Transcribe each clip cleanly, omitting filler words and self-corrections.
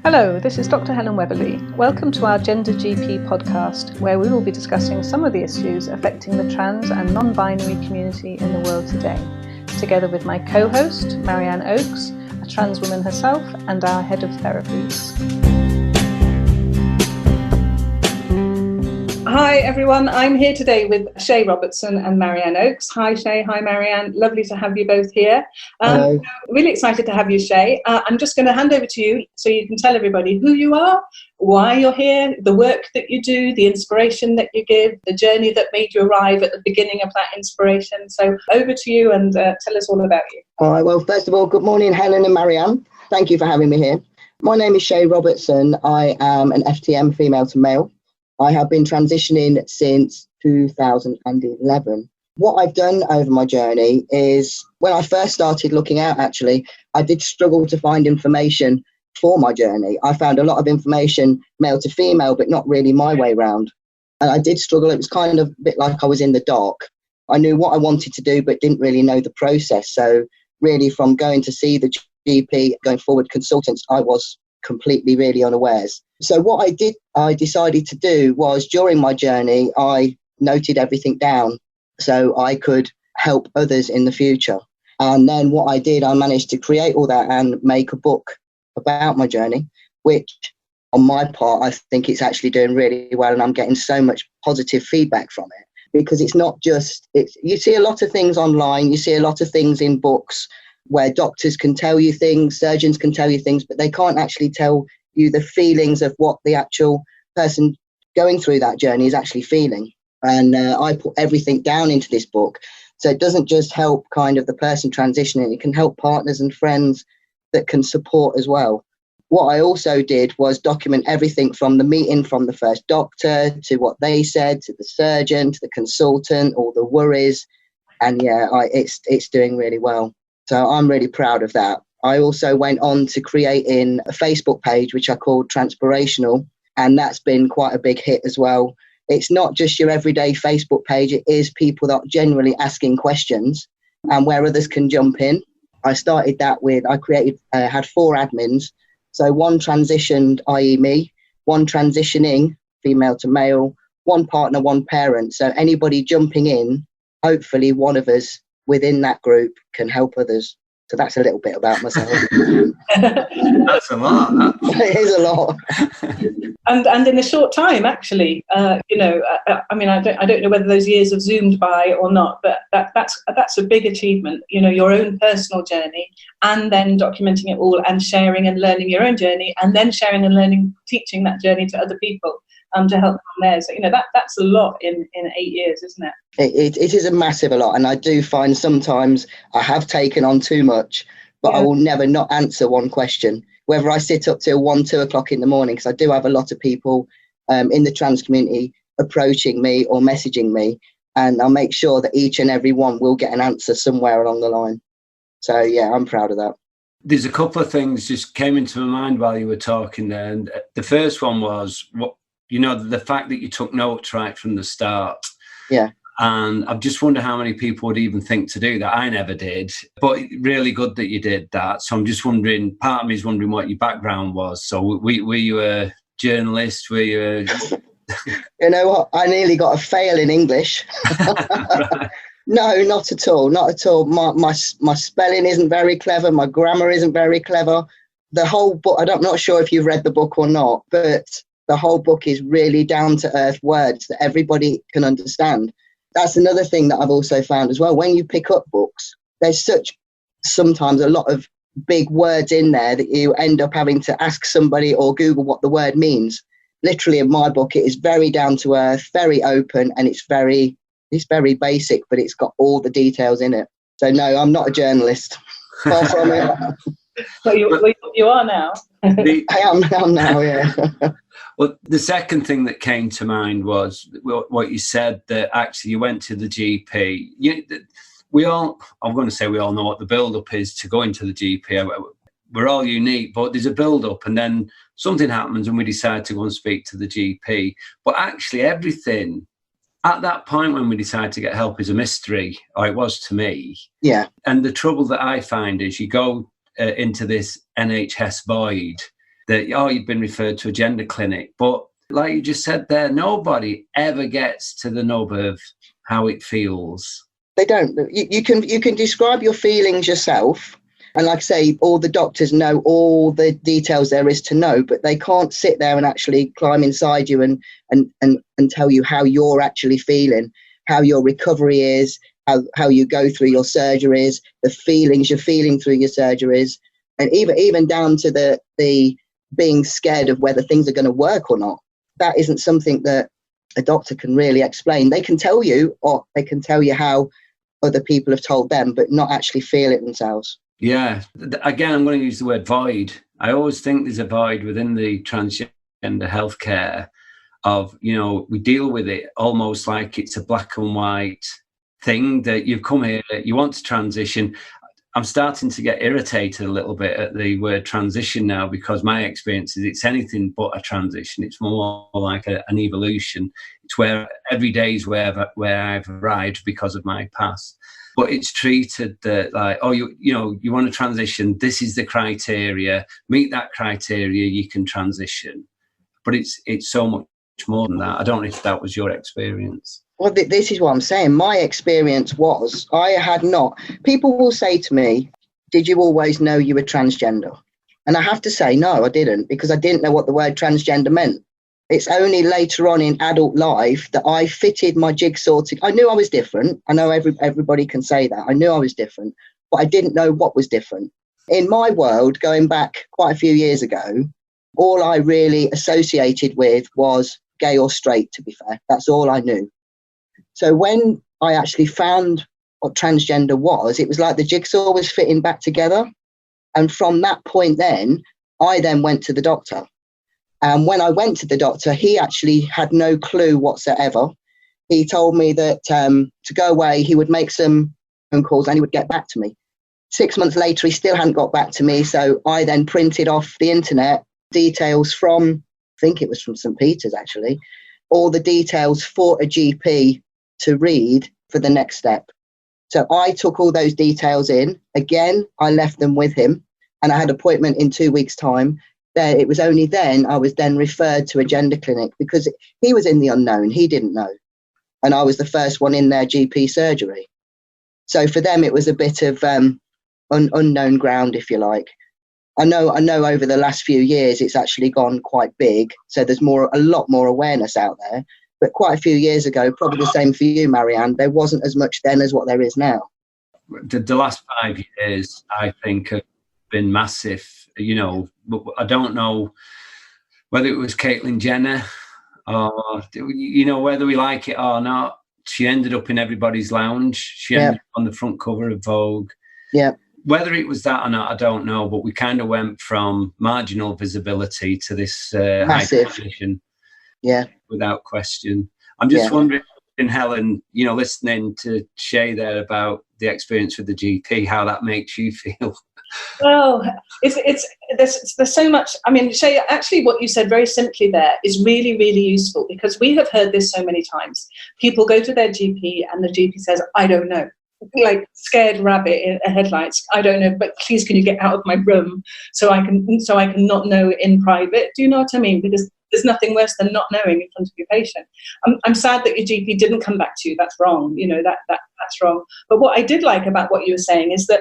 Hello, this is Dr. Helen Weberly. Welcome to our GenderGP podcast, where we will be discussing some of the issues affecting the trans and non-binary community in the world today, together with my co-host, Marianne Oakes, a trans woman herself, and our head of therapies. Hi everyone, I'm here today with Shay Robertson and Marianne Oakes. Hi Shay, hi Marianne, lovely to have you both here. Really excited to have you, Shay. I'm just going to hand over to you so you can tell everybody who you are, why you're here, the work that you do, the inspiration that you give, the journey that made you arrive at the beginning of that inspiration. So over to you and tell us all about you. All right, well, first of all, good morning, Helen and Marianne. Thank you for having me here. My name is Shay Robertson. I am an FTM, female to male. I have been transitioning since 2011. What I've done over my journey is, when I first started looking out, actually, I did struggle to find information for my journey. I found a lot of information male to female, but not really my way round. And I did struggle. It was kind of a bit like I was in the dark. I knew what I wanted to do, but didn't really know the process. So really, from going to see the GP, going forward consultants, I was completely really unawares. So what I decided to do was, during my journey, I noted everything down so I could help others in the future. And then what I did, I managed to create all that and make a book about my journey, which on my part, I think it's actually doing really well. And I'm getting so much positive feedback from it, because it's not just, you see a lot of things online, you see a lot of things in books where doctors can tell you things, surgeons can tell you things, but they can't actually tell you the feelings of what the actual person going through that journey is actually feeling. And I put everything down into this book. So it doesn't just help kind of the person transitioning, it can help partners and friends that can support as well. What I also did was document everything from the meeting, from the first doctor to what they said, to the surgeon, to the consultant, all the worries. And yeah, it's doing really well. So I'm really proud of that. I also went on to creating a Facebook page, which I called Transpirational, and that's been quite a big hit as well. It's not just your everyday Facebook page, it is people that are generally asking questions and where others can jump in. I started that with, had 4 admins. So one transitioned, i.e. me, one transitioning, female to male, one partner, one parent. So anybody jumping in, hopefully one of us within that group can help others. So that's a little bit about myself. That's a lot. It is a lot. And in a short time, actually, I don't know whether those years have zoomed by or not, but that's a big achievement. You know, your own personal journey, and then documenting it all and sharing and learning your own journey, and then sharing and learning, teaching that journey to other people. To help on theirs. So, that's a lot in 8 years, isn't it? It is a massive a lot. And I do find sometimes I have taken on too much, but yeah. I will never not answer one question, whether I sit up till 1-2 o'clock in the morning, because I do have a lot of people in the trans community approaching me or messaging me, and I'll make sure that each and every one will get an answer somewhere along the line. So yeah, I'm proud of that. There's a couple of things just came into my mind while you were talking there. And the first one was, the fact that you took notes right from the start. Yeah. And I just wonder how many people would even think to do that. I never did, but really good that you did that. So I'm just wondering, part of me is wondering what your background was. So were you a journalist? Were you a... You know what? I nearly got a fail in English. Right. No, not at all. Not at all. My spelling isn't very clever. My grammar isn't very clever. The whole book, I'm not sure if you've read the book or not, but the whole book is really down-to-earth words that everybody can understand. That's another thing that I've also found as well. When you pick up books, there's sometimes a lot of big words in there that you end up having to ask somebody or Google what the word means. Literally, in my book, it is very down-to-earth, very open, and it's very basic, but it's got all the details in it. So no, I'm not a journalist. Far from it. But you are now. I am now, yeah. Well, the second thing that came to mind was what you said, that actually you went to the GP. I'm going to say we all know what the build-up is to go into the GP. We're all unique, but there's a build-up, and then something happens and we decide to go and speak to the GP. But actually everything at that point when we decide to get help is a mystery, or it was to me. Yeah. And the trouble that I find is you go into this NHS void that, oh, you've been referred to a gender clinic. But like you just said there, nobody ever gets to the nub of how it feels. They don't. You can describe your feelings yourself. And like I say, all the doctors know all the details there is to know, but they can't sit there and actually climb inside you and tell you how you're actually feeling, how your recovery is, how you go through your surgeries, the feelings you're feeling through your surgeries, and even down to the being scared of whether things are going to work or not. That isn't something that a doctor can really explain. They can tell you, or they can tell you how other people have told them, but not actually feel it themselves. Yeah. Again, I'm going to use the word void. I always think there's a void within the transgender healthcare of, you know, we deal with it almost like it's a black and white thing that you've come here, you want to transition. I'm starting to get irritated a little bit at the word transition now, because my experience is it's anything but a transition. It's more like an evolution. It's where every day is where I've arrived because of my past. But it's treated that like, oh, you want to transition, this is the criteria, meet that criteria, you can transition. But it's so much more than that. I don't know if that was your experience. Well, this is what I'm saying. My experience was people will say to me, did you always know you were transgender? And I have to say, no, I didn't, because I didn't know what the word transgender meant. It's only later on in adult life that I fitted my jigsaw I knew I was different. I know everybody can say that. I knew I was different, but I didn't know what was different. In my world, going back quite a few years ago, all I really associated with was gay or straight, to be fair. That's all I knew. So when I actually found what transgender was, it was like the jigsaw was fitting back together. And from that point then, I then went to the doctor. And when I went to the doctor, he actually had no clue whatsoever. He told me that to go away, he would make some phone calls and he would get back to me. 6 months later, he still hadn't got back to me. So I then printed off the internet details from, I think it was from St. Peter's actually, all the details for a GP to read for the next step. So I took all those details in. Again, I left them with him and I had an appointment in 2 weeks' time. It was only then I was then referred to a gender clinic, because he was in the unknown. He didn't know. And I was the first one in their GP surgery. So for them, it was a bit of unknown ground, if you like. I know over the last few years, it's actually gone quite big. So there's a lot more awareness out there. But quite a few years ago, probably the same for you, Marianne, there wasn't as much then as what there is now. The last 5 years, I think, have been massive. You know, I don't know whether it was Caitlyn Jenner or, you know, whether we like it or not. She ended up in everybody's lounge. She ended up on the front cover of Vogue. Yeah. Whether it was that or not, I don't know. But we kind of went from marginal visibility to this massive high position. Yeah. Without question. I'm just wondering, Helen, you know, listening to Shay there about the experience with the GP, how that makes you feel. Well, there's so much. I mean, Shay, actually what you said very simply there is really, really useful, because we have heard this so many times. People go to their GP and the GP says, I don't know. Like scared rabbit in headlights. I don't know, but please can you get out of my room so I can not know in private? Do you know what I mean? Because there's nothing worse than not knowing in front of your patient. I'm sad that your GP didn't come back to you. That's wrong. You know, that's wrong. But what I did like about what you were saying is that,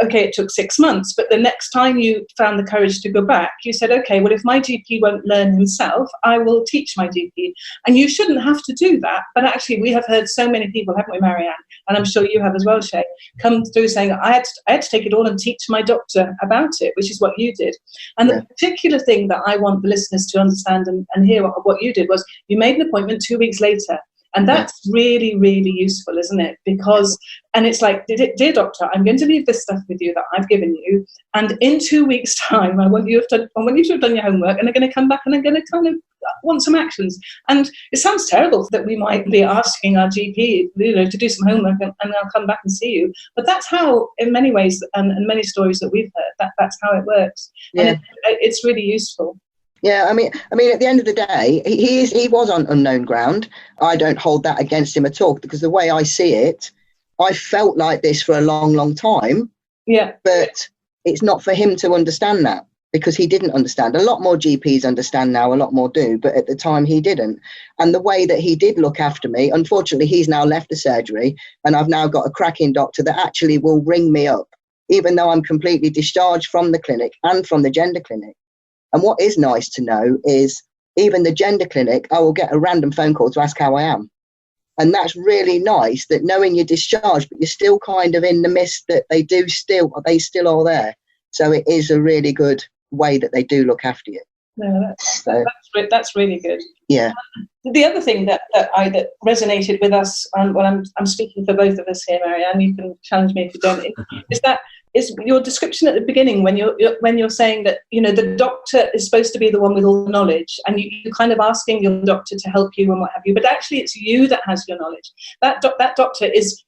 okay, it took 6 months, but the next time you found the courage to go back, you said, okay, well, if my GP won't learn himself, I will teach my GP. And you shouldn't have to do that. But actually, we have heard so many people, haven't we, Marianne? And I'm sure you have as well, Shay, come through saying, I had to take it all and teach my doctor about it, which is what you did. And the particular thing that I want the listeners to understand and hear what you did was you made an appointment 2 weeks later. And that's really, really useful, isn't it? Because, and it's like, dear doctor, I'm going to leave this stuff with you that I've given you. And in 2 weeks' time, I want you to have done your homework, and they're going to come back and they're going to kind of want some actions. And it sounds terrible that we might be asking our GP, you know, to do some homework and I'll come back and see you. But that's how, in many ways, and many stories that we've heard, that's how it works. Yeah. And it's really useful. Yeah, I mean, at the end of the day, he was on unknown ground. I don't hold that against him at all, because the way I see it, I felt like this for a long, long time. Yeah. But it's not for him to understand that. because he didn't understand. A lot more GPs understand now, a lot more do, but at the time he didn't. And the way that he did look after me, unfortunately, he's now left the surgery, and I've now got a cracking doctor that actually will ring me up, even though I'm completely discharged from the clinic and from the gender clinic. And what is nice to know is even the gender clinic, I will get a random phone call to ask how I am. And that's really nice, that knowing you're discharged, but you're still kind of in the midst that they still are there. So it is a really good way that they do look after you. No, that's really good. Yeah. The other thing that resonated with us, well, I'm speaking for both of us here, Marianne. You can challenge me if you don't. Is your description at the beginning when you're saying that, you know, the doctor is supposed to be the one with all the knowledge, and you're kind of asking your doctor to help you and what have you, but actually it's you that has your knowledge. That doctor is.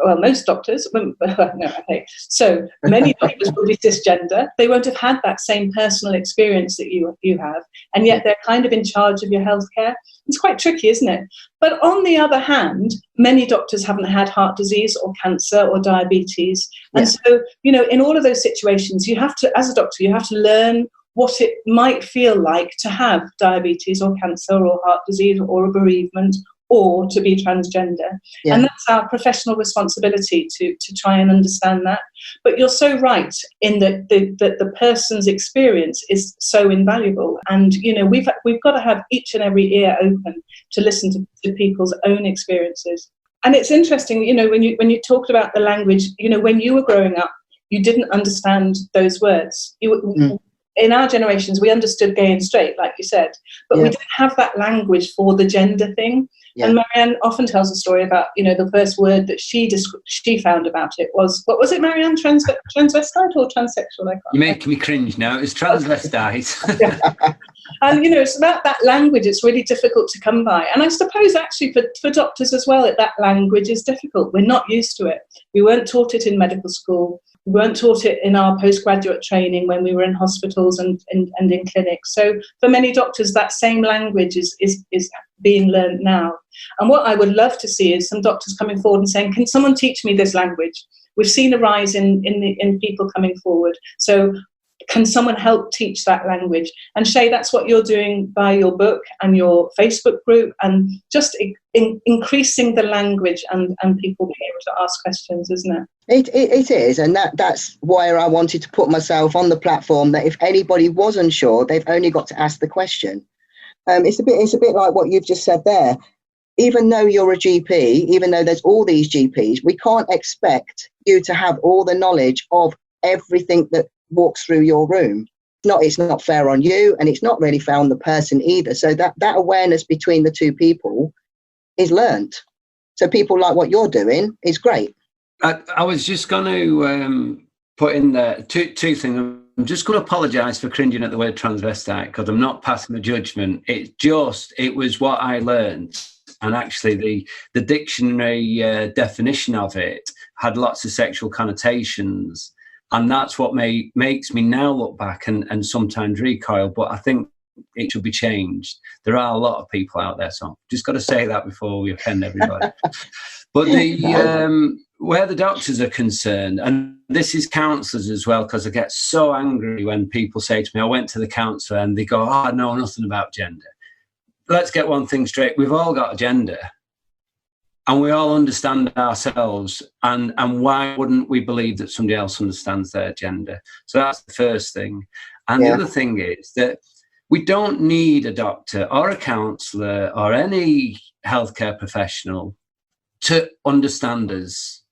Well, most doctors, no, okay. So many doctors will be cisgender. They won't have had that same personal experience that you have, and yet they're kind of in charge of your healthcare. It's quite tricky, isn't it? But on the other hand, many doctors haven't had heart disease or cancer or diabetes. And so, you know, in all of those situations, you have to, as a doctor, you have to learn what it might feel like to have diabetes or cancer or heart disease or a bereavement, or to be transgender. Yeah. And that's our professional responsibility to try and understand that. But you're so right in that the person's experience is so invaluable. And, you know, we've got to have each and every ear open to listen to people's own experiences. And it's interesting, you know, when you talked about the language, you know, when you were growing up, you didn't understand those words. In our generations, we understood gay and straight, like you said, but we didn't have that language for the gender thing. Yeah. And Marianne often tells a story about, you know, the first word that she found about it was, what was it, Marianne? Transvestite or transsexual? You're making me cringe now. It's transvestite. And, you know, it's about that language. It's really difficult to come by. And I suppose actually for doctors as well, that language is difficult. We're not used to it. We weren't taught it in medical school. We weren't taught it in our postgraduate training when we were in hospitals and in clinics. So for many doctors, that same language is being learned now. And what I would love to see is some doctors coming forward and saying, can someone teach me this language? We've seen a rise in people coming forward. So can someone help teach that language? And Shay, that's what you're doing by your book and your Facebook group, and just increasing the language and people being able to ask questions, isn't it? It is, and that's why I wanted to put myself on the platform, that if anybody was unsure, they've only got to ask the question. It's a bit like what you've just said there. Even though you're a GP, even though there's all these GPs, we can't expect you to have all the knowledge of everything that walks through your room. It's not fair on you, and it's not really fair on the person either. So that awareness between the two people is learnt. So people like what you're doing is great. I was just going to put in there two things. I'm just going to apologise for cringing at the word transvestite, because I'm not passing a judgment. It was what I learned. And actually the dictionary definition of it had lots of sexual connotations. And that's what makes me now look back and sometimes recoil. But I think it should be changed. There are a lot of people out there, so I've just got to say that before we offend everybody. But where the doctors are concerned, and this is counsellors as well, because I get so angry when people say to me, I went to the counsellor, and they go, I know nothing about gender. Let's get one thing straight. We've all got a gender. And we all understand ourselves, and why wouldn't we believe that somebody else understands their gender? So that's the first thing. And the other thing is that we don't need a doctor or a counsellor or any healthcare professional to understand us.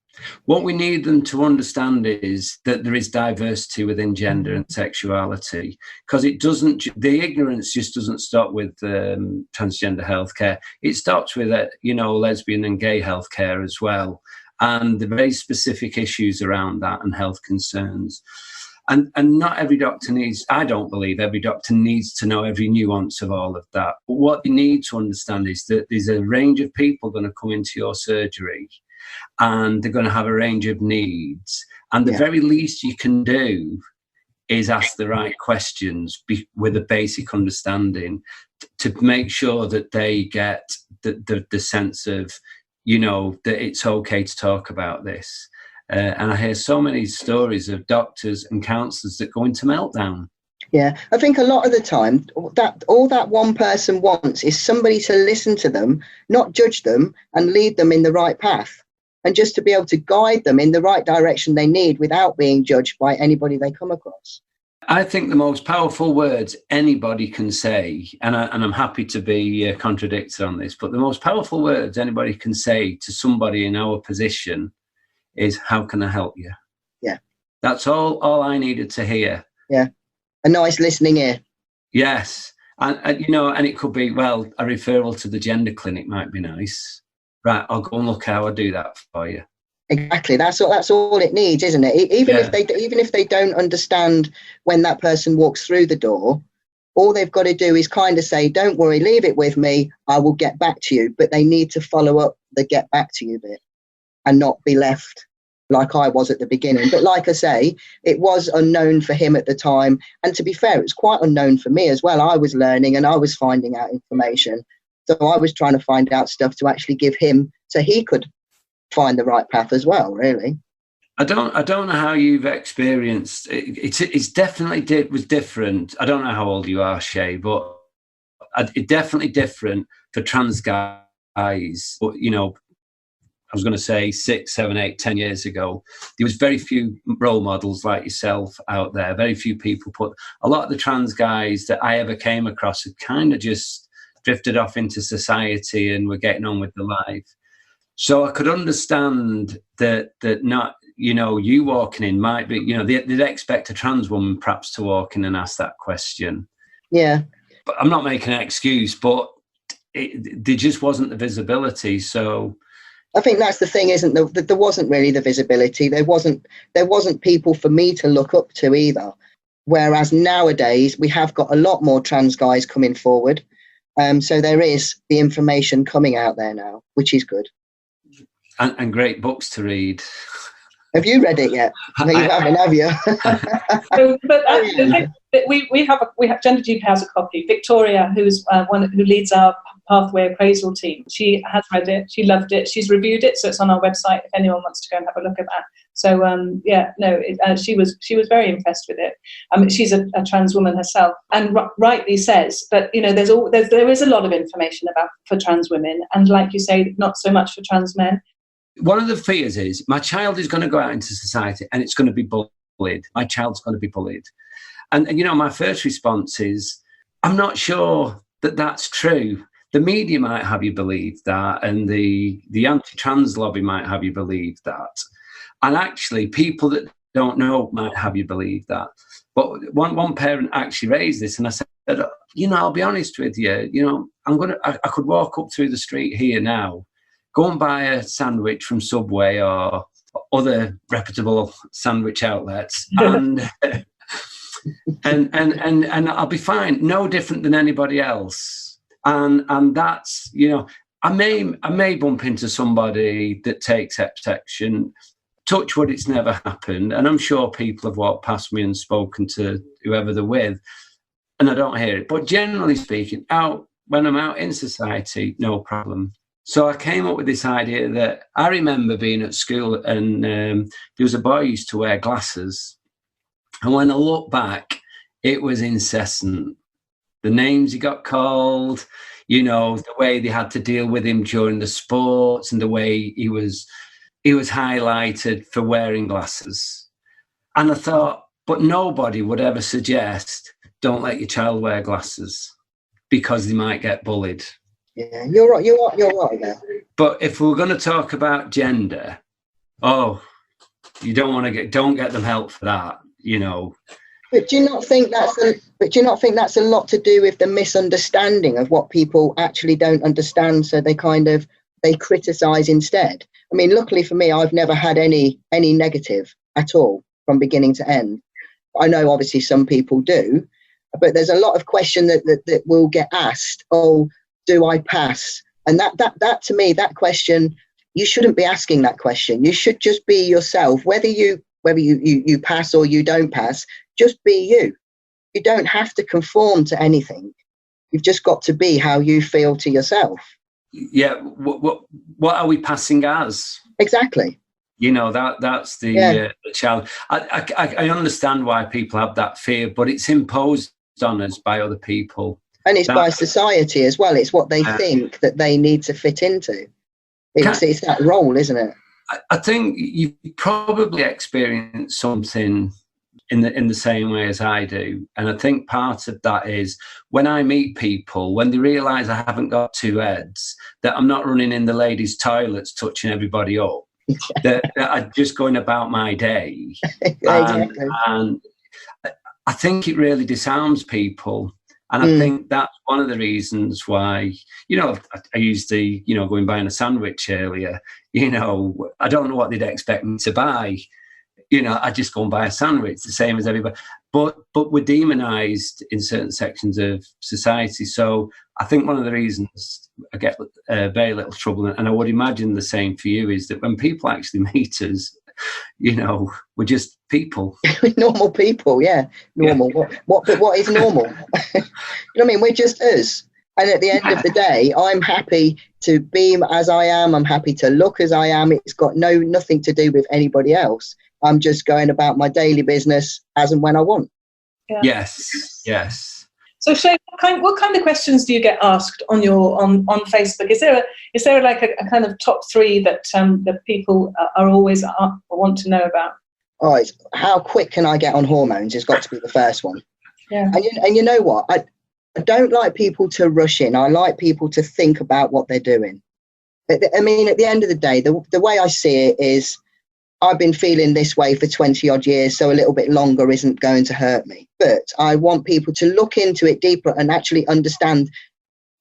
What we need them to understand is that there is diversity within gender and sexuality, because the ignorance just doesn't stop with transgender healthcare. It stops with lesbian and gay healthcare as well, and the very specific issues around that and health concerns. And not every doctor I don't believe every doctor needs to know every nuance of all of that. But what you need to understand is that there's a range of people going to come into your surgery, and they're going to have a range of needs. And the very least you can do is ask the right questions with a basic understanding to make sure that they get the sense of, that it's okay to talk about this. Yeah. And I hear so many stories of doctors and counsellors that go into meltdown. Yeah, I think a lot of the time that all that one person wants is somebody to listen to them, not judge them, and lead them in the right path, and just to be able to guide them in the right direction they need without being judged by anybody they come across. I think the most powerful words anybody can say, and I'm happy to be contradicted on this, but the most powerful words anybody can say to somebody in our position is, how can I help you? Yeah. That's all I needed to hear. Yeah. A nice listening ear. Yes. And you know, and it could be, well, a referral to the gender clinic might be nice. Right, I'll go and look how I do that for you. Exactly. That's all it needs, isn't it? Even if they don't understand when that person walks through the door, all they've got to do is kind of say, don't worry, leave it with me, I will get back to you. But they need to follow up the get back to you bit and not be left like I was at the beginning. But like I say, it was unknown for him at the time. And to be fair, it was quite unknown for me as well. I was learning and I was finding out information. So I was trying to find out stuff to actually give him so he could find the right path as well, really. I don't know how you've experienced it. It's definitely was different. I don't know how old you are, Shay, but it's definitely different for trans guys. But, you know, I was going to say 6, 7, 8, 10 years ago, there was very few role models like yourself out there. Very few people a lot of the trans guys that I ever came across had kind of just drifted off into society and were getting on with their life. So I could understand that not, you know, you walking in might be, you know, they'd expect a trans woman perhaps to walk in and ask that question. Yeah. But I'm not making an excuse, but there just wasn't the visibility. So I think that's the thing, isn't there? There wasn't really the visibility. There wasn't people for me to look up to either. Whereas nowadays we have got a lot more trans guys coming forward. So there is the information coming out there now, which is good. And great books to read. Have you read it yet? No, you haven't, have you? We have GenderGP has a copy. Victoria, who's one who leads our pathway appraisal team, she has read it. She loved it. She's reviewed it, so it's on our website if anyone wants to go and have a look at that. So she was very impressed with it. She's a trans woman herself, and rightly says that, you know, there is a lot of information for trans women, and like you say, not so much for trans men. One of the fears is my child is going to go out into society and it's going to be bullied. My child's going to be bullied. And you know, my first response is, I'm not sure that that's true. The media might have you believe that, and the anti-trans lobby might have you believe that. And actually, people that don't know might have you believe that. But one parent actually raised this, and I said, you know, I'll be honest with you, you know, I could walk up through the street here now, go and buy a sandwich from Subway or other reputable sandwich outlets, and and I'll be fine, no different than anybody else. And that's, you know, I may bump into somebody that takes protection. Touch wood, it's never happened, and I'm sure people have walked past me and spoken to whoever they're with, and I don't hear it. But generally speaking, when I'm out in society, no problem. So I came up with this idea that I remember being at school, and there was a boy who used to wear glasses. And when I look back, it was incessant. The names he got called, you know, the way they had to deal with him during the sports, and the way he was highlighted for wearing glasses. And I thought, but nobody would ever suggest, don't let your child wear glasses because they might get bullied. Yeah, you're right. You're right there. But if we're going to talk about gender, you don't get them help for that, you know. But do you not think that's a lot to do with the misunderstanding of what people actually don't understand? So they criticize instead. I mean, luckily for me, I've never had any negative at all from beginning to end. I know obviously some people do, but there's a lot of question that will get asked. Oh, do I pass? And that to me, that question, you shouldn't be asking that question. You should just be yourself, whether you pass or you don't pass. Just be you. You don't have to conform to anything. You've just got to be how you feel to yourself. Yeah. What are we passing as? Exactly. That's the challenge. I understand why people have that fear, but it's imposed on us by other people. And it's by society as well. It's what they think that they need to fit into. It's that role, isn't it? I think you probably experience something in the same way as I do. And I think part of that is when I meet people, when they realise I haven't got two heads, that I'm not running in the ladies' toilets touching everybody up, that I'm just going about my day. Exactly. And I think it really disarms people. And I think that's one of the reasons why, I used the, going buying a sandwich earlier, I don't know what they'd expect me to buy. I just go and buy a sandwich, the same as everybody. But we're demonised in certain sections of society. So I think one of the reasons I get very little trouble, and I would imagine the same for you, is that when people actually meet us, we're just people. Normal people, yeah. Normal. Yeah. What is normal? We're just us. And at the end of the day, I'm happy to be as I am. I'm happy to look as I am. It's got nothing to do with anybody else. I'm just going about my daily business as and when I want. Yeah. Yes. So Shay, what kind of questions do you get asked on Facebook? Is there like a kind of top three that people are always want to know about? Oh, it's how quick can I get on hormones has got to be the first one. Yeah. And you know what? I don't like people to rush in. I like people to think about what they're doing. I mean, at the end of the day, the way I see it is, I've been feeling this way for 20 odd years, so a little bit longer isn't going to hurt me. But I want people to look into it deeper and actually understand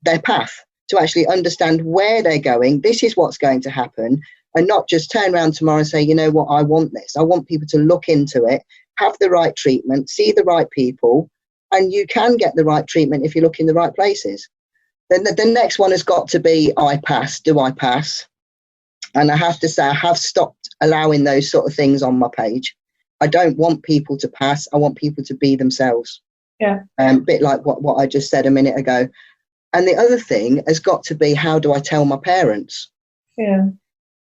their path, to actually understand where they're going. This is what's going to happen, and not just turn around tomorrow and say, you know what, I want this. I want people to look into it, have the right treatment, see the right people, and you can get the right treatment if you look in the right places. Then the next one has got to be, I pass. Do I pass? And I have to say, I have stopped allowing those sort of things on my page. I don't want people to pass. I want people to be themselves. Yeah. A bit like what I just said a minute ago. And the other thing has got to be, how do I tell my parents? Yeah.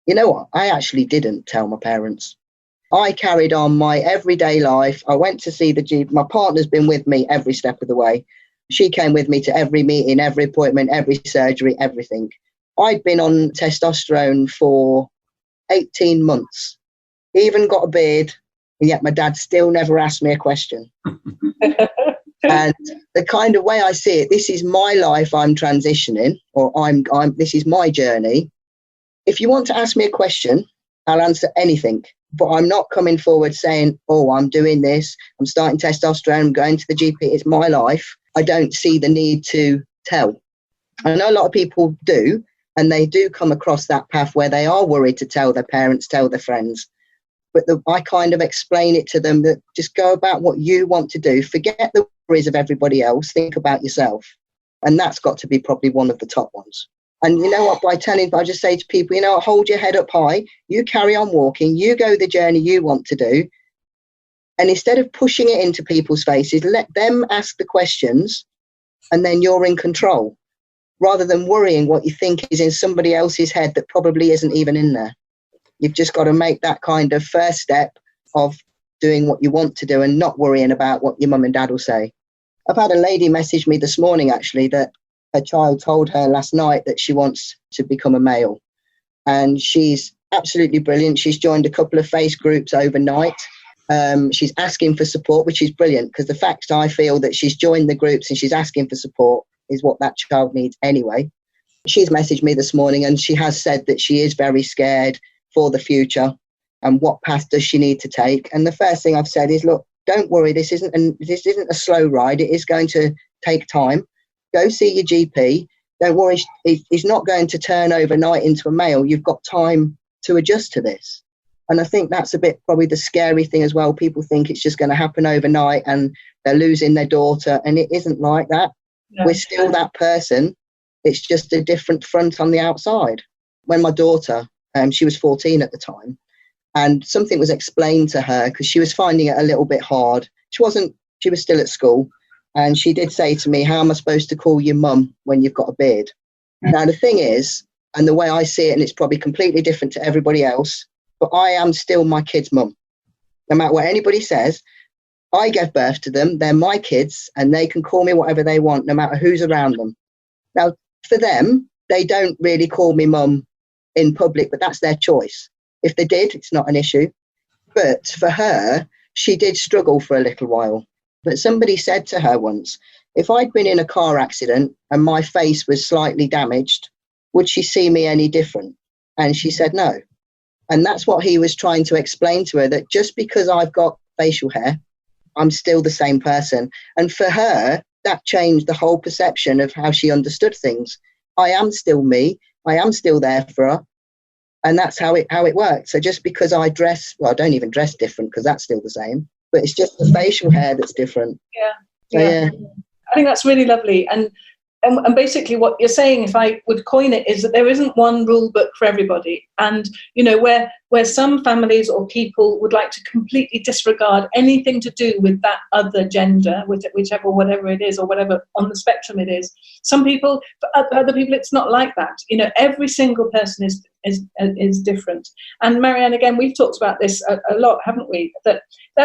You know what? I actually didn't tell my parents. I carried on my everyday life. I went to see the GP. My partner's been with me every step of the way. She came with me to every meeting, every appointment, every surgery, everything. I'd been on testosterone for 18 months, even got a beard, and yet my dad still never asked me a question. And the kind of way I see it, this is my life I'm transitioning, or this is my journey. If you want to ask me a question, I'll answer anything, but I'm not coming forward saying, oh, I'm doing this, I'm starting testosterone, I'm going to the GP, it's my life. I don't see the need to tell. I know a lot of people do, and they do come across that path where they are worried to tell their parents, tell their friends. But I kind of explain it to them that just go about what you want to do. Forget the worries of everybody else. Think about yourself. And that's got to be probably one of the top ones. And you know what, I just say to people, hold your head up high. You carry on walking. You go the journey you want to do. And instead of pushing it into people's faces, let them ask the questions, and then you're in control, rather than worrying what you think is in somebody else's head that probably isn't even in there. You've just got to make that kind of first step of doing what you want to do and not worrying about what your mum and dad will say. I've had a lady message me this morning, actually, that her child told her last night that she wants to become a male. And she's absolutely brilliant. She's joined a couple of face groups overnight. She's asking for support, which is brilliant, because the fact I feel that she's joined the groups and she's asking for support is what that child needs anyway. She's messaged me this morning, and she has said that she is very scared for the future and what path does she need to take. And the first thing I've said is, look, don't worry, this isn't a slow ride. It is going to take time. Go see your GP. Don't worry, he's not going to turn overnight into a male. You've got time to adjust to this. And I think that's a bit probably the scary thing as well. People think it's just going to happen overnight and they're losing their daughter, and it isn't like that. No. We're still that person. It's just a different front on the outside. When my daughter, she was 14 at the time, and something was explained to her because she was finding it a little bit hard. She was still at school, and she did say to me, how am I supposed to call you mum when you've got a beard? Now, the thing is, and the way I see it, and it's probably completely different to everybody else, but I am still my kid's mum. No matter what anybody says, I gave birth to them. They're my kids, and they can call me whatever they want, no matter who's around them. Now, for them, they don't really call me mum in public, but that's their choice. If they did, it's not an issue. But for her, she did struggle for a little while. But somebody said to her once, if I'd been in a car accident and my face was slightly damaged, would she see me any different? And she said no. And that's what he was trying to explain to her, that just because I've got facial hair, I'm still the same person. And for her, that changed the whole perception of how she understood things. I am still me. I am still there for her. And that's how it worked. So just because I dress, well, I don't even dress different because that's still the same, but it's just the facial hair that's different. Yeah. So, yeah. I think that's really lovely. And basically what you're saying, if I would coin it, is that there isn't one rule book for everybody. And, you know, where some families or people would like to completely disregard anything to do with that other gender, whichever, whatever it is, or whatever on the spectrum it is. Some people, for other people, it's not like that. You know, every single person is different. And Marianne, again, we've talked about this a lot, haven't we? That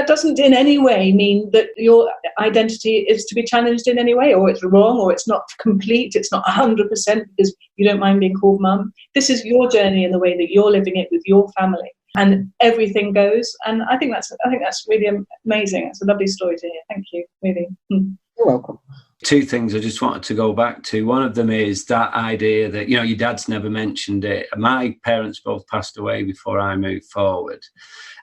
doesn't in any way mean that your identity is to be challenged in any way, or it's wrong, or it's not complete, it's not 100% because you don't mind being called mum. This is your journey in the way that you're living it with your family, and everything goes. And I think that's really amazing. It's a lovely story to hear. Thank you, really. You're welcome. Two things I just wanted to go back to. One of them is that idea that, you know, your dad's never mentioned it. My parents both passed away before I moved forward.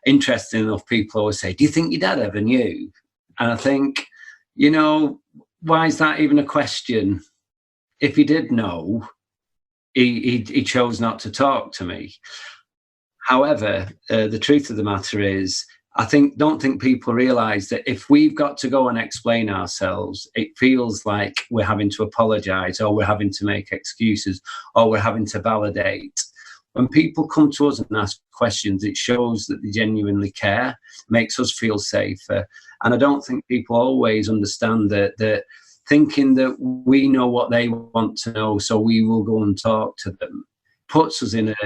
Interesting enough, people always say, do you think your dad ever knew? And I think, you know, why is that even a question? If he did know, he chose not to talk to me. However, the truth of the matter is, don't think people realise that if we've got to go and explain ourselves, it feels like we're having to apologise, or we're having to make excuses, or we're having to validate. When people come to us and ask questions, it shows that they genuinely care, makes us feel safer. And I don't think people always understand that thinking that we know what they want to know, so we will go and talk to them, puts us in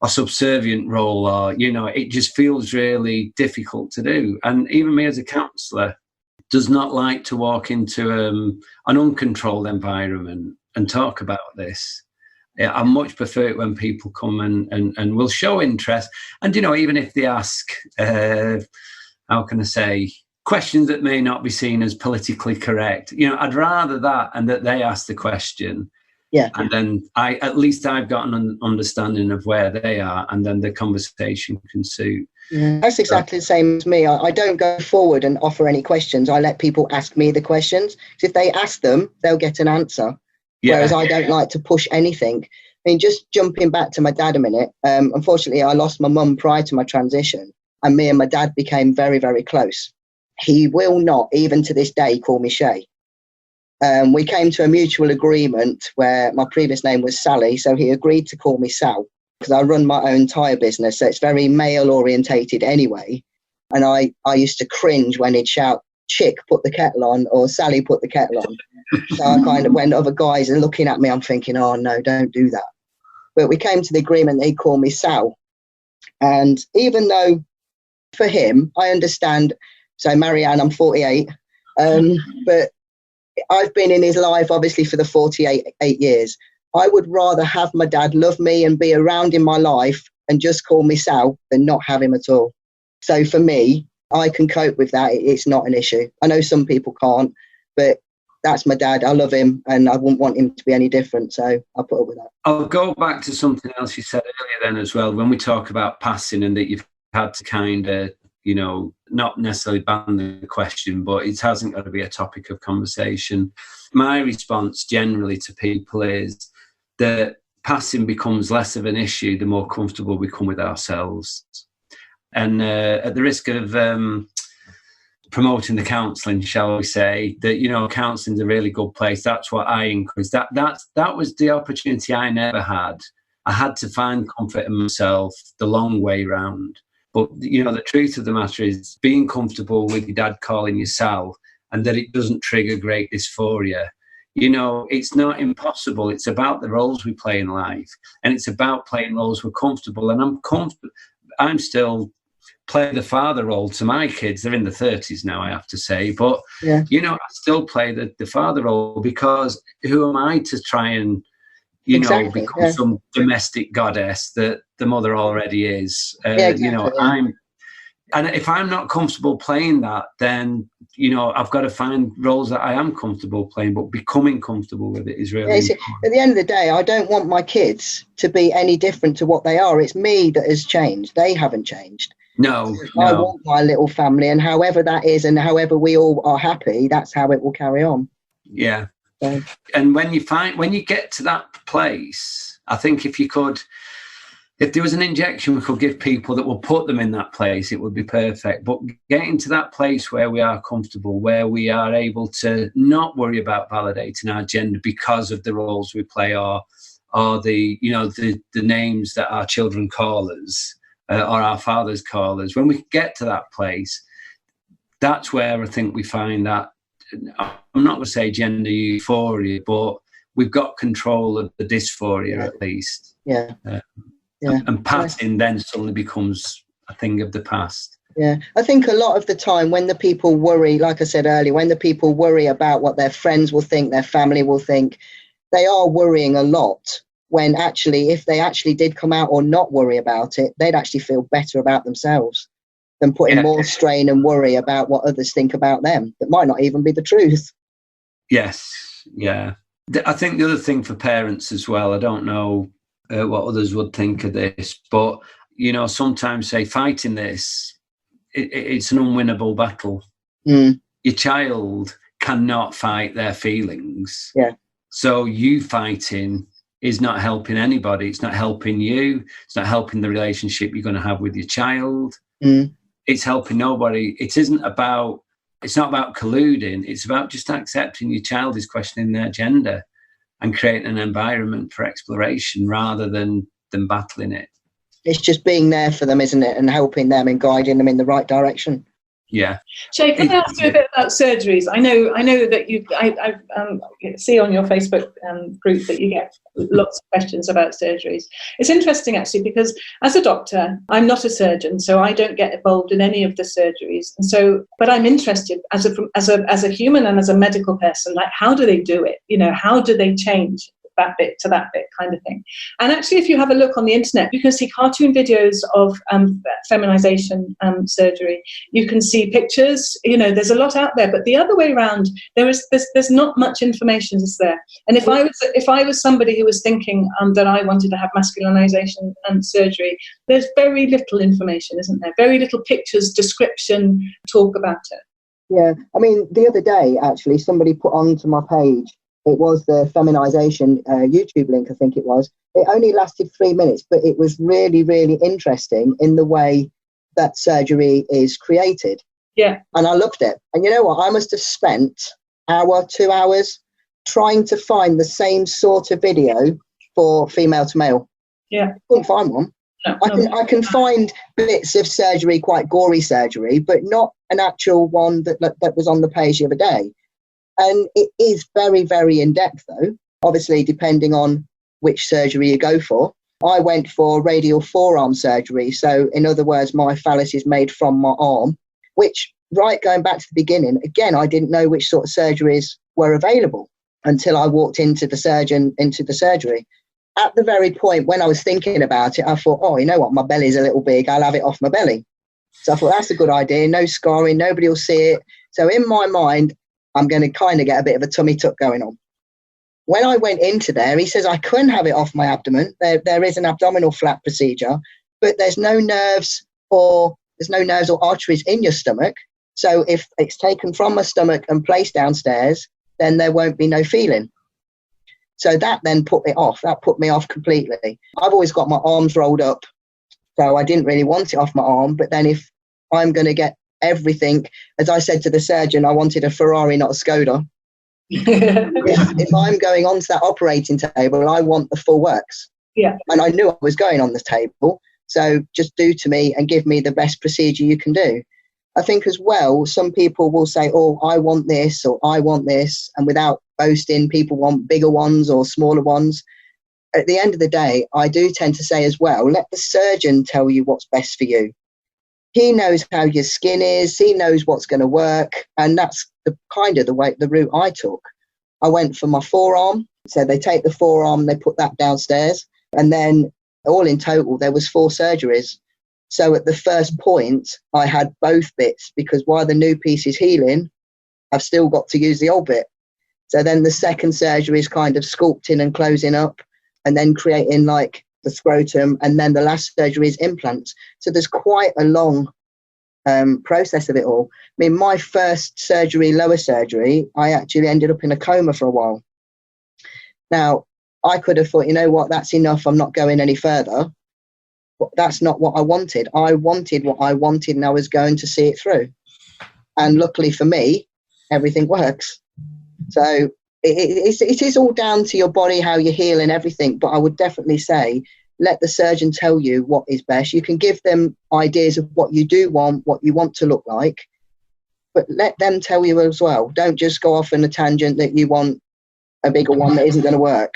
a subservient role, or, you know, it just feels really difficult to do. And even me as a counsellor does not like to walk into an uncontrolled environment and talk about this. I much prefer it when people come and will show interest. And, you know, even if they ask, how can I say, questions that may not be seen as politically correct, you know, I'd rather that, and that they ask the question. Yeah. And then at least I've got an understanding of where they are, and then the conversation can suit. Yeah, that's exactly the same as me. I don't go forward and offer any questions. I let people ask me the questions. If they ask them, they'll get an answer. Yeah. Whereas I don't like to push anything. I mean, just jumping back to my dad a minute. Unfortunately, I lost my mum prior to my transition, and me and my dad became very, very close. He will not, even to this day, call me Shay. We came to a mutual agreement where my previous name was Sally, so he agreed to call me Sal, because I run my own tyre business, so it's very male orientated anyway. And I used to cringe when he'd shout, "Chick, put the kettle on," or "Sally, put the kettle on." So I kind of, when other guys are looking at me, I'm thinking, oh no, don't do that. But we came to the agreement that he'd call me Sal. And even though for him, I understand, so Marianne, I'm 48, but I've been in his life, obviously, for the 48 years. I would rather have my dad love me and be around in my life and just call me Sal than not have him at all. So for me, I can cope with that. It's not an issue. I know some people can't, but that's my dad. I love him, and I wouldn't want him to be any different. So I'll put up with that. I'll go back to something else you said earlier then as well, when we talk about passing, and that you've had to kind of, you know, not necessarily ban the question, but it hasn't got to be a topic of conversation. My response generally to people is that passing becomes less of an issue the more comfortable we become with ourselves. And at the risk of promoting the counselling, shall we say, that, you know, counselling's a really good place. That's what I encourage. That was the opportunity I never had. I had to find comfort in myself the long way round. But, you know, the truth of the matter is being comfortable with your dad calling you Sal, and that it doesn't trigger great dysphoria. it's not impossible. It's about the roles we play in life, and it's about playing roles we're comfortable. And I'm still play the father role to my kids. They're in the 30s now, I have to say, but I still play the father role, because who am I to try and become some domestic goddess that the mother already is? And if I'm not comfortable playing that, then I've got to find roles that I am comfortable playing, but becoming comfortable with it is really important. At the end of the day, I don't want my kids to be any different to what they are. It's me that has changed. They haven't changed. No. I want my little family, and however that is, and however we all are happy, that's how it will carry on. Yeah. So. And when you get to that place, I think if there was an injection we could give people that will put them in that place, it would be perfect. But getting to that place where we are comfortable, where we are able to not worry about validating our gender because of the roles we play, or the names that our children call us, or our fathers call us. When we get to that place, that's where I think we find that, I'm not going to say gender euphoria, but we've got control of the dysphoria at least. Yeah. And passing then suddenly becomes a thing of the past. Yeah, I think a lot of the time when the people worry, like I said earlier, when the people worry about what their friends will think, their family will think, they are worrying a lot, when actually, if they actually did come out or not worry about it, they'd actually feel better about themselves than putting more strain and worry about what others think about them. That might not even be the truth. Yes, yeah. I think the other thing for parents as well, I don't know what others would think of this, but, sometimes say fighting this, it's an unwinnable battle. Your child cannot fight their feelings. Yeah. So you fighting is not helping anybody. It's not helping you. It's not helping the relationship you're going to have with your child. It's helping nobody. It's not about colluding. It's about just accepting your child is questioning their gender and creating an environment for exploration rather than battling it. It's just being there for them, isn't it? And helping them and guiding them in the right direction. Yeah. Shay, can I ask you a bit about surgeries? I know that I see on your Facebook group that you get lots of questions about surgeries. It's interesting actually, because as a doctor, I'm not a surgeon, so I don't get involved in any of the surgeries. And so, but I'm interested as a human and as a medical person, like how do they do it? How do they change that bit to that bit kind of thing? And actually, if you have a look on the internet, you can see cartoon videos of feminization surgery. You can see pictures. There's a lot out there. But the other way around, there's not much information, is there? And if I was somebody who was thinking that I wanted to have masculinization surgery, there's very little information, isn't there? Very little pictures, description, talk about it. Yeah, I mean, the other day actually, somebody put onto my page. It was the feminization YouTube link, I think it was. It only lasted 3 minutes, but it was really, really interesting in the way that surgery is created. Yeah. And I loved it. And you know what? I must have spent 2 hours trying to find the same sort of video for female to male. Yeah. Couldn't find one. No, I can find bits of surgery, quite gory surgery, but not an actual one that was on the page the other day. And it is very, very in-depth, though, obviously, depending on which surgery you go for. I went for radial forearm surgery. So, in other words, my phallus is made from my arm, which, going back to the beginning, again, I didn't know which sort of surgeries were available until I walked into the surgery. At the very point when I was thinking about it, I thought, oh, you know what, my belly's a little big, I'll have it off my belly. So I thought, that's a good idea, no scarring, nobody will see it. So in my mind, I'm going to kind of get a bit of a tummy tuck going on. When I went into there, he says I couldn't have it off my abdomen. There is an abdominal flap procedure, but there's no nerves or arteries in your stomach. So if it's taken from my stomach and placed downstairs, then there won't be no feeling. So that then put me off. That put me off completely. I've always got my arms rolled up, so I didn't really want it off my arm. But then if I'm going to get everything, as I said to the surgeon, I wanted a Ferrari, not a Skoda. if I'm going onto that operating table, I want the full works. Yeah. And I knew I was going on the table. So just do to me and give me the best procedure you can do. I think as well, some people will say, oh, I want this or I want this. And without boasting, people want bigger ones or smaller ones. At the end of the day, I do tend to say as well, let the surgeon tell you what's best for you. He knows how your skin is. He knows what's going to work. And that's the route I took. I went for my forearm. So they take the forearm, they put that downstairs. And then all in total, there was 4 surgeries. So at the first point, I had both bits, because while the new piece is healing, I've still got to use the old bit. So then the second surgery is kind of sculpting and closing up and then creating like the scrotum. And then the last surgery is implants. So there's quite a long process of it all. I mean, my first surgery, lower surgery, I actually ended up in a coma for a while. Now, I could have thought, you know what, that's enough. I'm not going any further. But that's not what I wanted. I wanted what I wanted, and I was going to see it through. And luckily for me, everything works. So it is all down to your body, how you heal and everything. But I would definitely say, let the surgeon tell you what is best. You can give them ideas of what you do want, what you want to look like, but let them tell you as well. Don't just go off on a tangent that you want a bigger one that isn't going to work.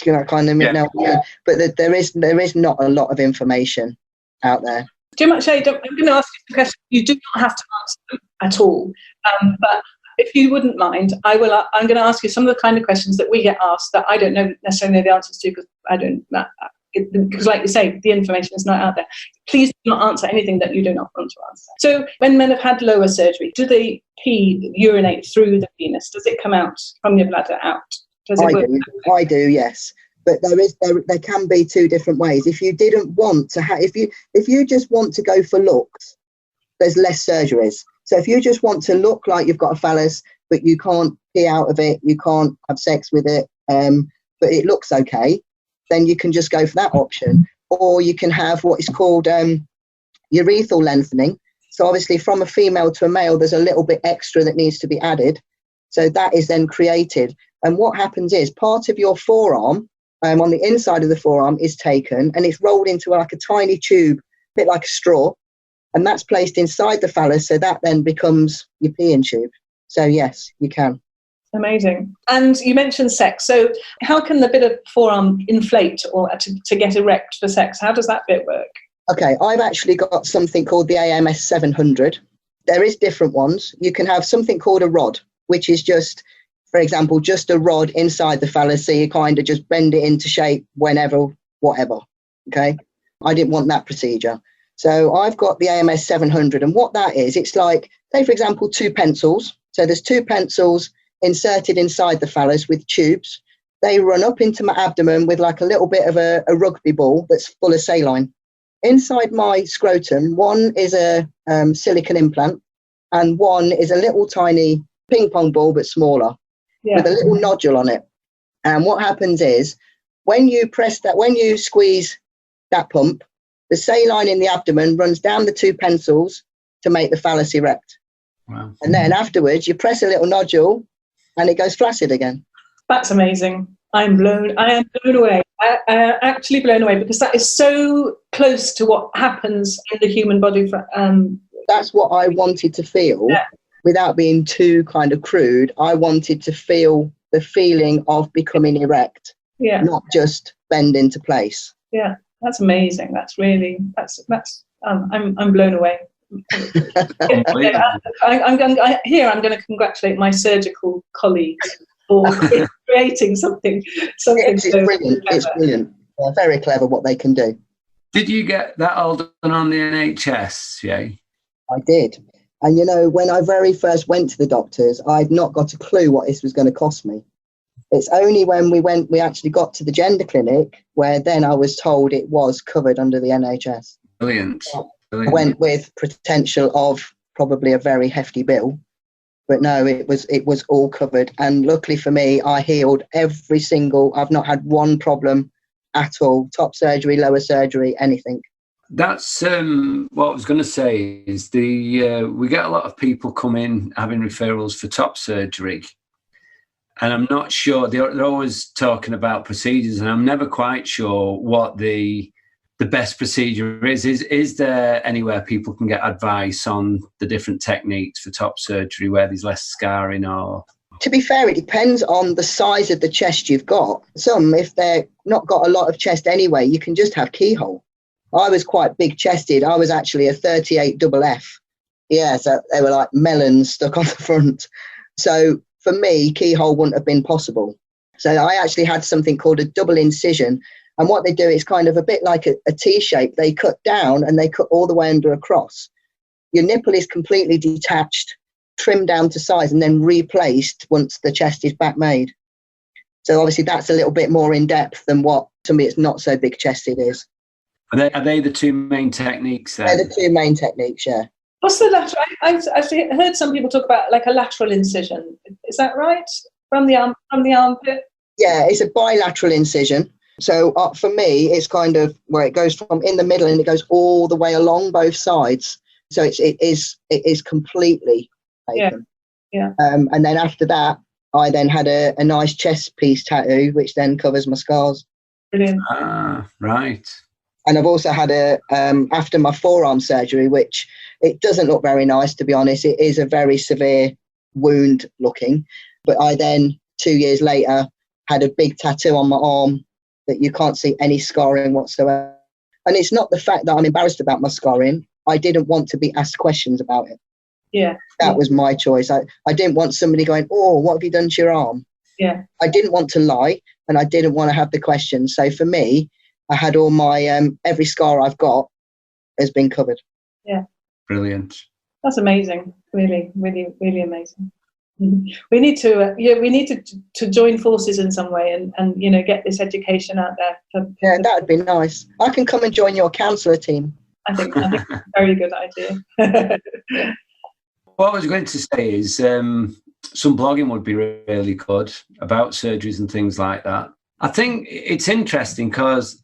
You know, kind of, yeah. But there is not a lot of information out there. Do you mind, Shay, I'm going to ask you a question. You do not have to answer them at all, but if you wouldn't mind, I'm going to ask you some of the kind of questions that we get asked that I don't necessarily know the answers to, because because, like you say, the information is not out there. Please do not answer anything that you do not want to answer. So, when men have had lower surgery, do they urinate through the penis? Does it come out from your bladder out? I do, yes. But there can be 2 different ways. If you didn't want to if you just want to go for looks, there's less surgeries. So if you just want to look like you've got a phallus, but you can't pee out of it, you can't have sex with it, but it looks okay, then you can just go for that option. Or you can have what is called urethal lengthening. So obviously from a female to a male, there's a little bit extra that needs to be added. So that is then created. And what happens is part of your forearm, on the inside of the forearm, is taken and it's rolled into like a tiny tube, a bit like a straw. And that's placed inside the phallus. So that then becomes your peeing tube. So yes, you can. Amazing. And you mentioned sex. So how can the bit of forearm inflate or to get erect for sex? How does that bit work? Okay, I've actually got something called the AMS 700. There is different ones. You can have something called a rod, which is just, for example, just a rod inside the phallus. So you kind of just bend it into shape whenever, whatever. Okay. I didn't want that procedure. So I've got the AMS 700. And what that is, it's like, say, for example, 2 pencils. So there's 2 pencils inserted inside the phallus with tubes. They run up into my abdomen with like a little bit of a rugby ball that's full of saline. Inside my scrotum, one is a silicone implant and one is a little tiny ping pong ball, but smaller, with a little nodule on it. And what happens is when you squeeze that pump, the saline in the abdomen runs down the 2 pencils to make the phallus erect. Wow. And then afterwards, you press a little nodule and it goes flaccid again. That's amazing. I am blown away. I am actually blown away, because that is so close to what happens in the human body. That's what I wanted to feel. Yeah. Without being too kind of crude, I wanted to feel the feeling of becoming erect, not just bend into place. Yeah, that's amazing. That's I'm blown away. I'm going to congratulate my surgical colleagues for creating something. It's brilliant. It's brilliant. They're very clever what they can do. Did you get that all done on the NHS? Yeah, I did. And you know, when I very first went to the doctors, I'd not got a clue what this was going to cost me. It's only when we actually got to the gender clinic where then I was told it was covered under the NHS. Brilliant. I went with potential of probably a very hefty bill, but no, it was all covered. And luckily for me, I healed I've not had one problem at all. Top surgery, lower surgery, anything. That's what I was going to say is we get a lot of people come in having referrals for top surgery, and I'm not sure, they're always talking about procedures, and I'm never quite sure what the the best procedure is. Is there anywhere people can get advice on the different techniques for top surgery where there's less scarring? Or to be fair, it depends on the size of the chest you've got. Some, if they're not got a lot of chest anyway, you can just have keyhole. I was quite big chested. I was actually a 38 double F. Yeah, so they were like melons stuck on the front. So for me, keyhole wouldn't have been possible. So I actually had something called a double incision. And what they do is kind of a bit like a T shape. They cut down and they cut all the way under across. Your nipple is completely detached, trimmed down to size, and then replaced once the chest is back made. So obviously that's a little bit more in depth than what somebody that's not so big chested is. Are they the two main techniques then? They're the two main techniques, yeah. What's the lateral? I've actually heard some people talk about like a lateral incision. Is that right? From the armpit? Yeah, it's a bilateral incision. So for me, it's kind of where it goes from in the middle and it goes all the way along both sides. So it is completely taken. Yeah. And then after that, I then had a nice chest piece tattoo, which then covers my scars. Brilliant. Right. And I've also had after my forearm surgery, which it doesn't look very nice, to be honest. It is a very severe wound looking. But I then, 2 years later, had a big tattoo on my arm that you can't see any scarring whatsoever. And it's not the fact that I'm embarrassed about my scarring. I didn't want to be asked questions about it. Yeah. That was my choice. I didn't want somebody going, oh, what have you done to your arm? Yeah. I didn't want to lie, and I didn't want to have the questions. So for me, I had all my, every scar I've got has been covered. Yeah. Brilliant. That's amazing. Really, really, really amazing. We need to join forces in some way and get this education out there. Yeah, that would be nice. I can come and join your counsellor team. I think it's a very good idea. What I was going to say is some blogging would be really good about surgeries and things like that. I think it's interesting because,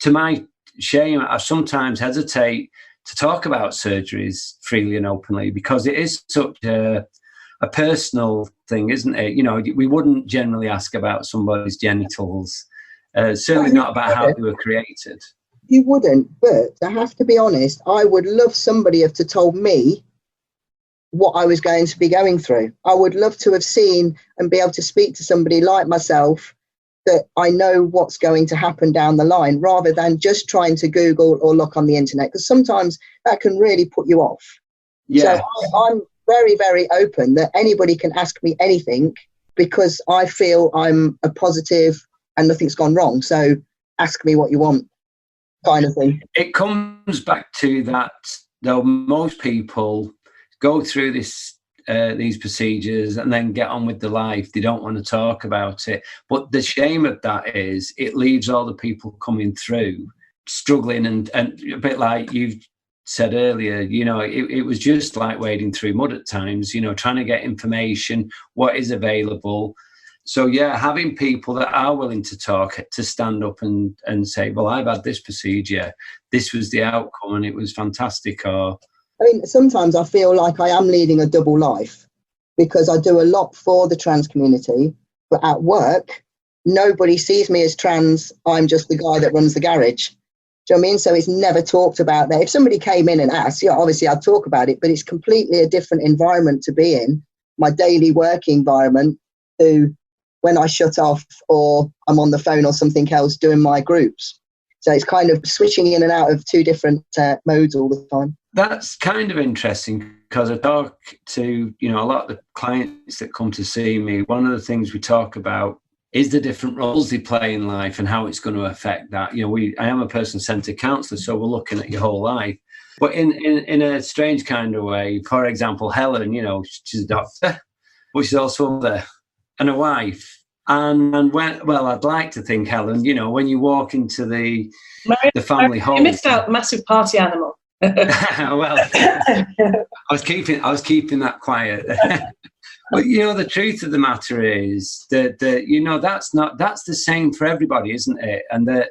to my shame, I sometimes hesitate to talk about surgeries freely and openly because it is such a personal thing, isn't it? We wouldn't generally ask about somebody's genitals, certainly not about how they were created. You wouldn't, but I have to be honest, I would love somebody to told me what I was going to be going through. I would love to have seen and be able to speak to somebody like myself that I know what's going to happen down the line, rather than just trying to Google or look on the internet, because sometimes that can really put you off. Yeah. So I'm very, very open that anybody can ask me anything because I feel I'm a positive and nothing's gone wrong. So ask me what you want, kind of thing. It comes back to that, though, most people go through these procedures and then get on with their life. They don't want to talk about it. But the shame of that is it leaves all the people coming through struggling and a bit like you've said earlier, it was just like wading through mud at times, trying to get information, what is available. So, yeah, having people that are willing to talk, to stand up and say, well, I've had this procedure, this was the outcome and it was fantastic. Or sometimes I feel like I am leading a double life because I do a lot for the trans community, but at work, nobody sees me as trans. I'm just the guy that runs the garage. Do you know what I mean? So it's never talked about that. If somebody came in and asked, obviously I'd talk about it, but it's completely a different environment to be in, my daily work environment, to when I shut off or I'm on the phone or something else doing my groups. So it's kind of switching in and out of two different modes all the time. That's kind of interesting because I talk to, a lot of the clients that come to see me. One of the things we talk about is the different roles they play in life and how it's going to affect that. I am a person-centered counsellor, so we're looking at your whole life. But in a strange kind of way, for example, Helen, she's a doctor, but she's also a mother and a wife. And I'd like to think, Helen, when you walk into the family home, you missed out massive party animal. Well, I was keeping that quiet. But the truth of the matter is that that's the same for everybody, isn't it? And that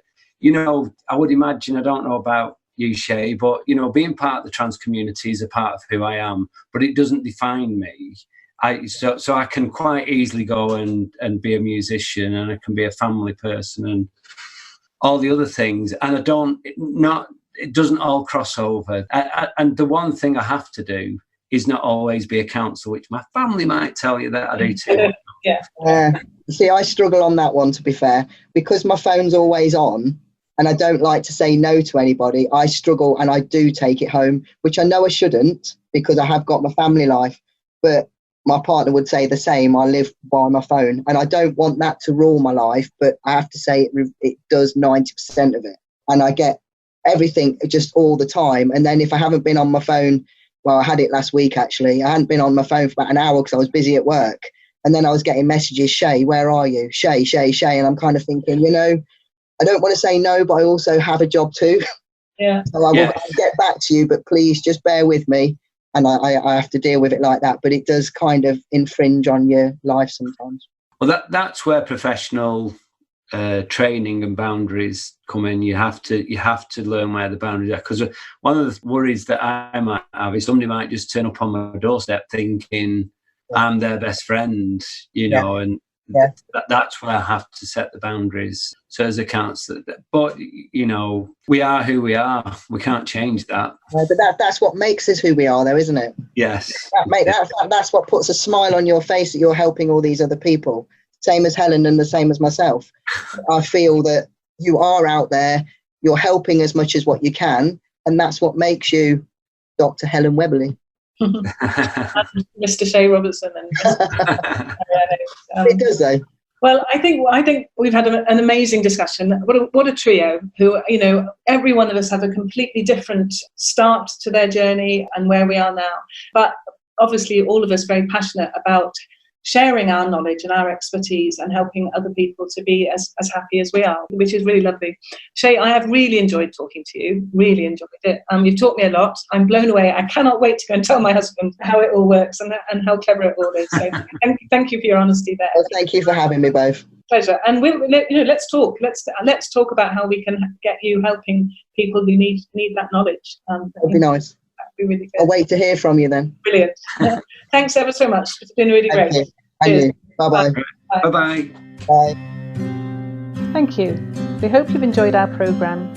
I would imagine, I don't know about you, Shay, but being part of the trans community is a part of who I am, but it doesn't define me. So I can quite easily go and be a musician, and I can be a family person, and all the other things, and it doesn't all cross over. And the one thing I have to do is not always be a counsellor, which my family might tell you that I do too. Yeah. See, I struggle on that one, to be fair, because my phone's always on and I don't like to say no to anybody. I struggle and I do take it home, which I know I shouldn't because I have got my family life, but my partner would say the same. I live by my phone and I don't want that to rule my life, but I have to say it does 90% of it. And I get everything just all the time. And then if I haven't been on my phone, well, I had it last week, actually. I hadn't been on my phone for about an hour because I was busy at work. And then I was getting messages, Shay, where are you? Shay. And I'm kind of thinking, I don't want to say no, but I also have a job too. Yeah. So I'll get back to you, but please just bear with me. And I have to deal with it like that. But it does kind of infringe on your life sometimes. Well, that's where professional training and boundaries come in. You have to learn where the boundaries are, because one of the worries that I might have is somebody might just turn up on my doorstep thinking I'm their best friend, and that's where I have to set the boundaries. So as a counsellor, but we are who we are. We can't change that. No, but that's what makes us who we are, though, isn't it? Yes. That's what puts a smile on your face, that you're helping all these other people. Same as Helen and the same as myself. I feel that you are out there, you're helping as much as what you can, and that's what makes you Dr. Helen Weberly. Mr. Shay Robertson. It does, though. Well, I think we've had an amazing discussion. What a trio! Who every one of us have a completely different start to their journey and where we are now. But obviously, all of us very passionate about sharing our knowledge and our expertise and helping other people to be as happy as we are, which is really lovely. Shay, I have really enjoyed talking to you, really enjoyed it. You've taught me a lot. I'm blown away. I cannot wait to go and tell my husband how it all works and how clever it all is. So thank you for your honesty there. Well, thank you for having me both. Pleasure. And let's talk. Let's talk about how we can get you helping people who need that knowledge. That'd be nice. Really good. I'll wait to hear from you then. Brilliant. Thanks ever so much. It's been really great. Thank you. Bye-bye. Bye-bye. Bye. Thank you. We hope you've enjoyed our programme.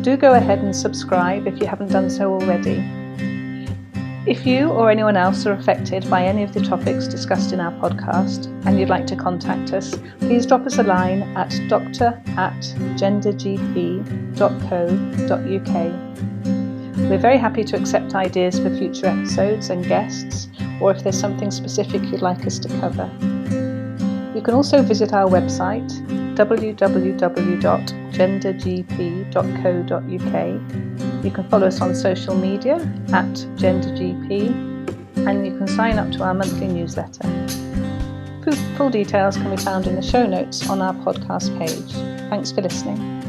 Do go ahead and subscribe if you haven't done so already. If you or anyone else are affected by any of the topics discussed in our podcast and you'd like to contact us, please drop us a line at doctor@gendergp.co.uk. We're very happy to accept ideas for future episodes and guests, or if there's something specific you'd like us to cover. You can also visit our website, www.gendergp.co.uk. You can follow us on social media @GenderGP, and you can sign up to our monthly newsletter. Full details can be found in the show notes on our podcast page. Thanks for listening.